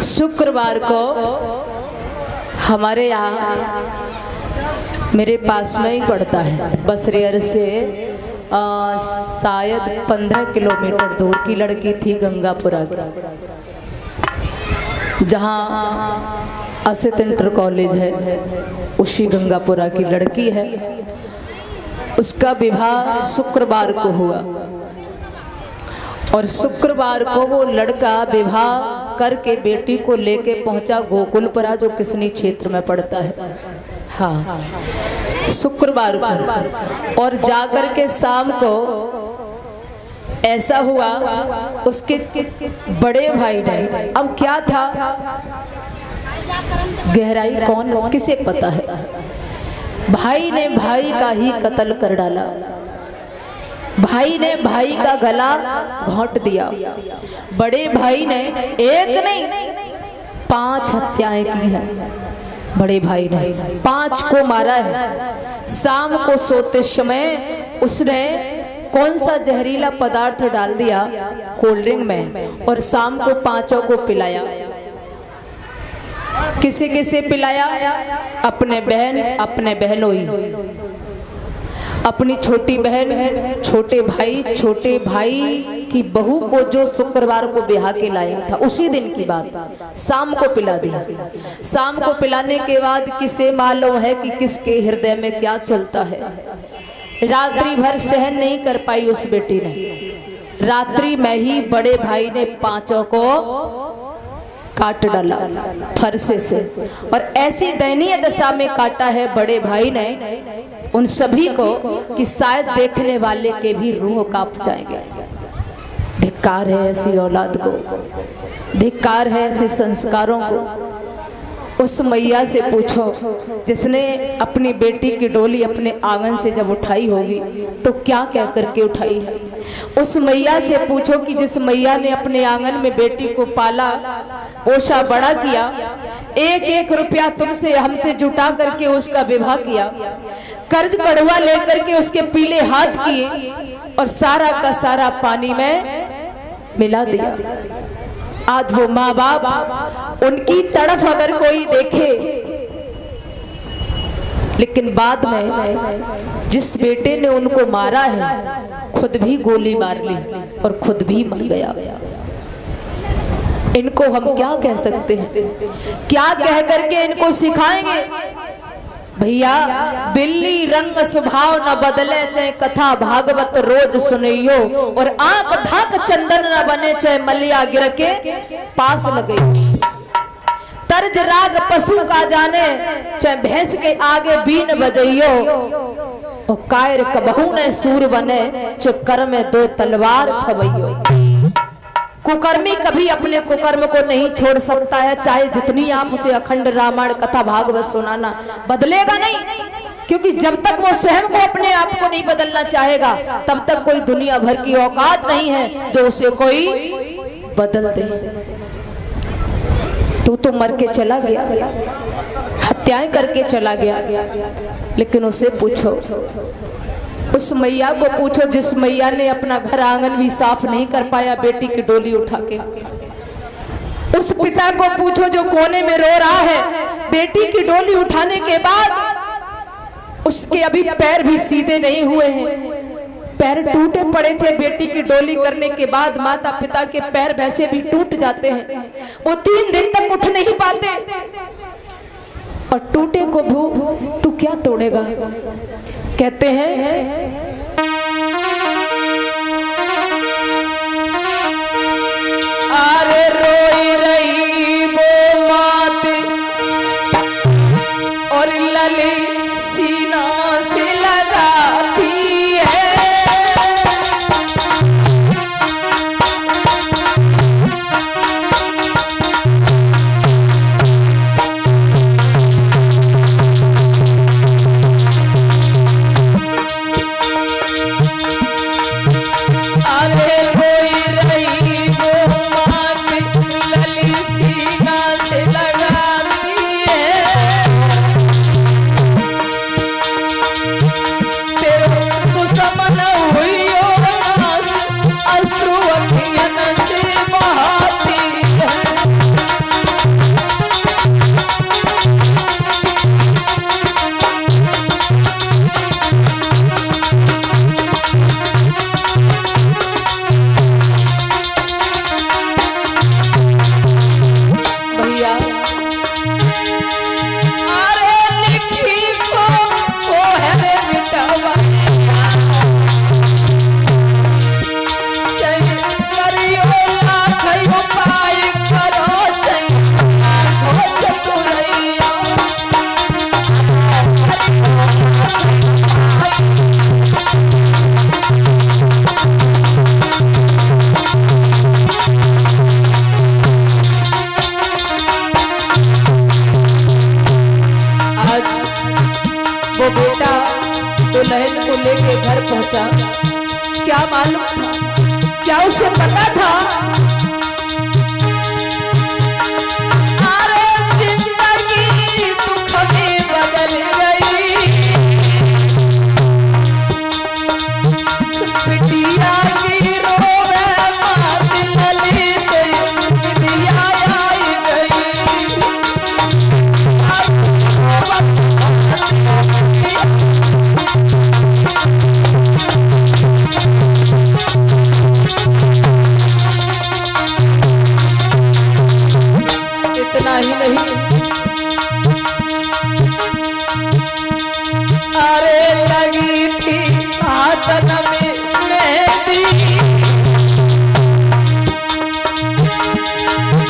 शुक्रवार को हमारे यहाँ मेरे पास में ही पड़ता है, बसरियर से शायद 15 किलोमीटर दूर की लड़की थी गंगापुरा की, जहाँ असित इंटर कॉलेज है, उसी गंगापुरा की लड़की है। उसका विवाह शुक्रवार को हुआ और शुक्रवार को वो लड़का विवाह करके बेटी को लेके पहुंचा गोकुलपुरा, जो किसनी क्षेत्र में पड़ता है। हाँ, शुक्रवार को। और जाकर के शाम को ऐसा हुआ, उसके बड़े भाई ने, अब क्या था गहराई कौन किसे पता है, भाई ने भाई का ही कत्ल कर डाला। भाई ने भाई का गला घोंट दिया। बड़े भाई ने एक नहीं 5 हत्याएं की है। बड़े भाई ने 5 को मारा है। शाम को सोते समय उसने कौन सा जहरीला पदार्थ डाल दिया कोल्ड ड्रिंक में और शाम को 5 को पिलाया। किसे किसे पिलाया? अपने बहन, अपने बहनोई, अपनी छोटी बहन, छोटे भाई की बहू को जो शुक्रवार को ब्याह के लाया था, उसी दिन की बात शाम को पिला दिया। शाम को पिलाने के बाद किसे मालूम है कि किसके हृदय में क्या चलता है। रात्रि भर सहन नहीं कर पाई उस बेटी ने। रात्रि में ही बड़े भाई ने 5 को काट डाला फरसे से, और ऐसी दयनीय दशा में काटा है बड़े भाई ने उन सभी को कि शायद देखने वाले के भी रूह कांप जाएंगे। धिक्कार है ऐसी औलाद को, धिक्कार है ऐसे संस्कारों को। उस मैया से पूछो जिसने अपनी बेटी की डोली अपने आंगन से जब उठाई होगी तो क्या कह करके उठाई है। उस मैया से पूछो कि जिस मैया ने अपने आंगन में बेटी को पाला, पोषा, बड़ा किया, 1-1 रुपया तुमसे हमसे जुटा करके उसका विवाह किया, कर्ज कड़वा लेकर के उसके पीले हाथ किए और सारा का सारा पानी में मिला दिया। आज वो माँ बाप उनकी तड़फ अगर कोई देखे, लेकिन बाद में जिस बेटे ने उनको मारा है खुद भी गोली मार ली और खुद भी मर गया। इनको हम क्या कह सकते हैं? क्या कह करके इनको सिखाएंगे? भैया, बिल्ली रंग स्वभाव न बदले, चाहे कथा भागवत रोज सुनियो, और आंख ढाक चंदन न बने, चाहे मलिया गिर के पास लगे। तर्ज राग पशु का जाने, चाहे भैंस के आगे बीन बजइयो, और कायर कबहू ने सूर बने, चाहे कर में 2 तलवार थवइयो। कुकर्मी कभी अपने कुकर्म को नहीं छोड़ सकता है, चाहे जितनी आप उसे अखंड रामायण कथा भागवत सुनाना, बदलेगा नहीं। क्योंकि जब तक वो स्वयं को अपने आप को नहीं बदलना चाहेगा तब तक कोई दुनिया भर की औकात नहीं है जो उसे कोई बदल दे। तू तो मर के चला गया, हत्याएं करके चला गया, लेकिन उसे पूछो, उस मैया को पूछो जिस मैया ने अपना घर आंगन भी साफ नहीं कर पाया बेटी की डोली उठा के। उस पिता को पूछो जो कोने में रो रहा है बेटी की डोली उठाने के बाद, उसके अभी पैर भी सीधे नहीं हुए हैं, पैर टूटे पड़े थे। बेटी की डोली करने के बाद माता पिता के पैर वैसे भी टूट जाते हैं, वो 3 दिन तक उठ नहीं पाते। और टूटे को तू क्या तोड़ेगा? कहते हैं अरे रोई रही वो मात और लली सीना से लगाती है। वो बेटा दुल्हन को लेके घर पहुंचा। क्या मालूम था, क्या उसे पता था, अरे जिंदगी दुख में बदल गई, बिटिया की रोवे मात ललित, बिटिया आई गई। इतना ही नहीं, अरे लगी थी हाथन में मेहंदी,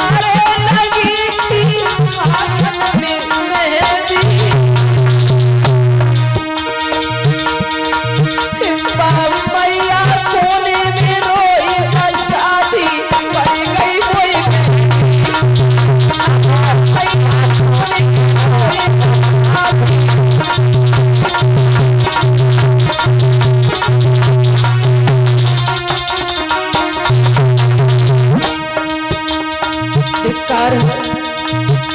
अरे लगी थी हाथन में मेहंदी, बाबू मैया कोने में रोई शादी बन गई कोई धिक्कार है,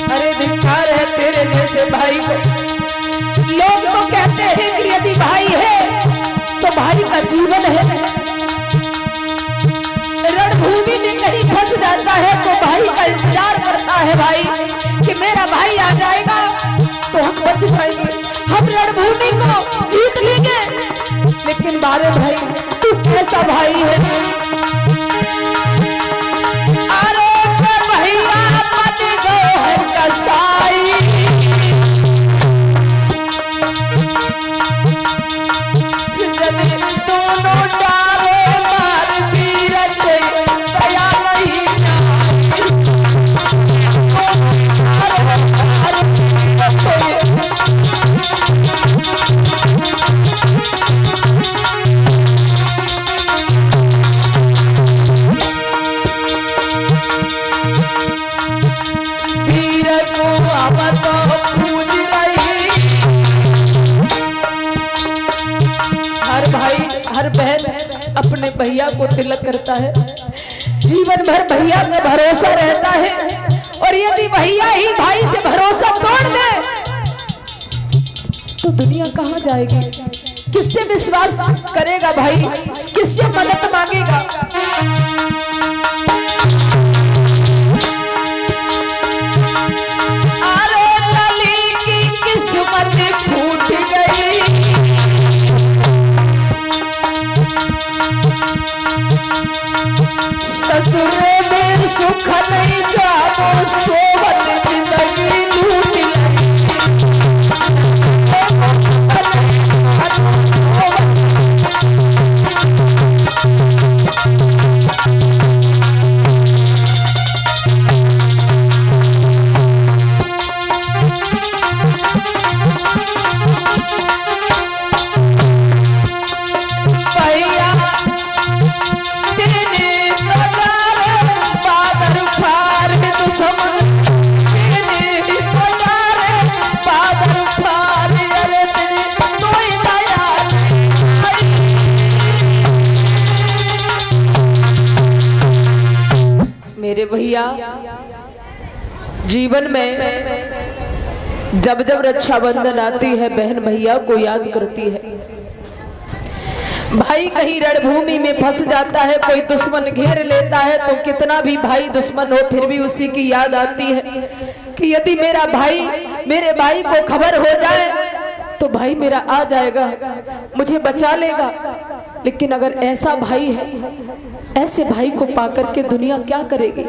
अरे धिक्कार है तेरे जैसे भाई को। लोग तो कहते हैं कि यदि भाई है तो भाई का जीवन है, रणभूमि में कहीं फंस जाता है तो भाई का इंतजार करता है भाई कि मेरा भाई आ जाएगा तो हम बच जाएंगे, हम रणभूमि को जीत लेंगे। लेकिन बारे भाई तू कैसा भाई है, अरे भैया मन गोहर कसाई, दोनों डाले मार पीरत दया नहीं हर बहन अपने भैया को तिलक करता है, जीवन भर भैया का भरोसा रहता है, और यदि भैया ही भाई से भरोसा तोड़ दे तो दुनिया कहां जाएगी, किससे विश्वास करेगा भाई, किससे मदद मांगेगा। अरे लली की किस्मत फूट गई, ससुरे में सुख नहीं जाओ, सोवत जिंदगी लूट मेरे भैया जीवन में जब जब रक्षाबंधन आती है बहन भैया को याद करती है। भाई कहीं रणभूमि में फंस जाता है, कोई दुश्मन घेर लेता है तो कितना भी भाई दुश्मन हो फिर भी उसी की याद आती है कि यदि मेरा भाई मेरे भाई को खबर हो जाए तो भाई मेरा आ जाएगा, मुझे बचा लेगा। लेकिन अगर ऐसा भाई है, ऐसे भाई को पाकर के दुनिया क्या करेगी।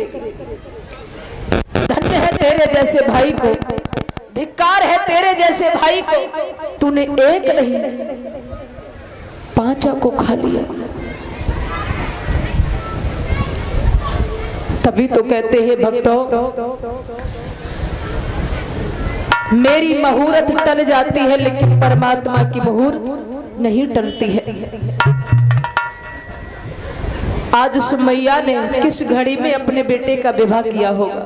धन्य है तेरे जैसे भाई को, धिक्कार है तेरे जैसे भाई को, तूने एक नहीं 5 को खा लिया। तभी तो कहते हैं भक्तों, मेरी मुहूर्त टल जाती है लेकिन परमात्मा की मुहूर्त नहीं टलती है। आज उस मैया ने किस घड़ी में अपने बेटे का विवाह किया होगा,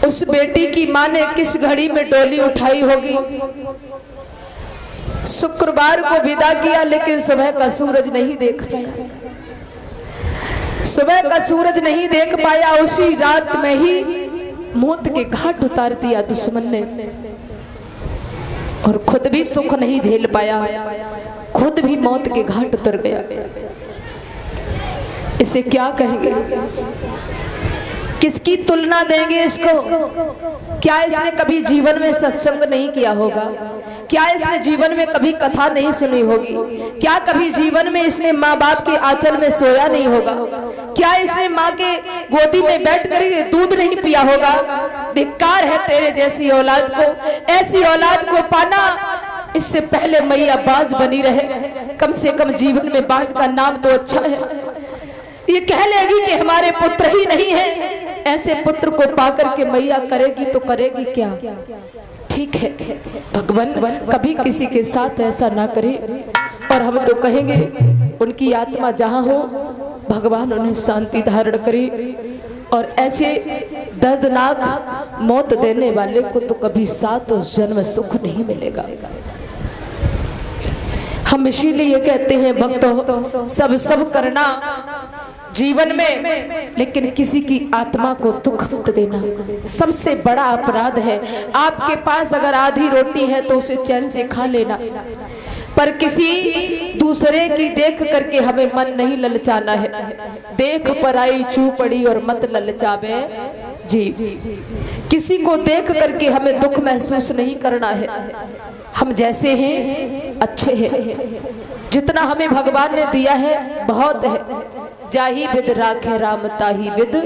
उस बेटी की माँ ने किस घड़ी में डोली उठाई होगी, शुक्रवार को विदा किया, लेकिन सुबह का सूरज नहीं देख पाया। सुबह का सूरज नहीं देख पाया। उसी रात में ही मौत के घाट उतार दिया दुश्मन ने, और खुद भी सुख नहीं झेल पाया, खुद भी मौत के घाट उतर गया। इसे क्या कहेंगे, किसकी तुलना देंगे इसको? क्या इसने कभी जीवन में सत्संग नहीं किया होगा? क्या इसने जीवन में कभी कथा नहीं सुनी होगी? क्या कभी जीवन में इसने माँ बाप के आंचल में सोया नहीं होगा? क्या इसने माँ के गोदी में बैठकर दूध नहीं पिया होगा? धिक्कार है तेरे जैसी औलाद को, ऐसी औलाद को पाना। इससे पहले मैया बाज बनी रहे, कम से कम जीवन में बाज का नाम तो अच्छा है। ये कह लेगी कि हमारे पुत्र ही नहीं है, ऐसे पुत्र को पाकर के मैया करेगी तो करेगी क्या? ठीक है, भगवान कभी किसी के साथ ऐसा ना करे, और हम तो कहेंगे उनकी आत्मा जहाँ हो भगवान उन्हें शांति धारण करे, और ऐसे दर्दनाक मौत देने वाले को तो कभी सात जन्म सुख नहीं मिलेगा। हम इसीलिए कहते हैं भक्तों, सब करना जीवन में, लेकिन किसी की आत्मा को दुख मत देना। सबसे बड़ा अपराध है। आपके पास अगर आधी रोटी है तो उसे चैन से खा लेना, पर किसी दूसरे की देख करके हमें मन नहीं ललचाना है। देख पराई चूपड़ी और मत ललचावे जी। किसी को देख करके हमें दुख महसूस नहीं करना है। हम जैसे हैं अच्छे हैं, जितना हमें भगवान ने दिया है बहुत है। जाही विद राखे राम ताही विद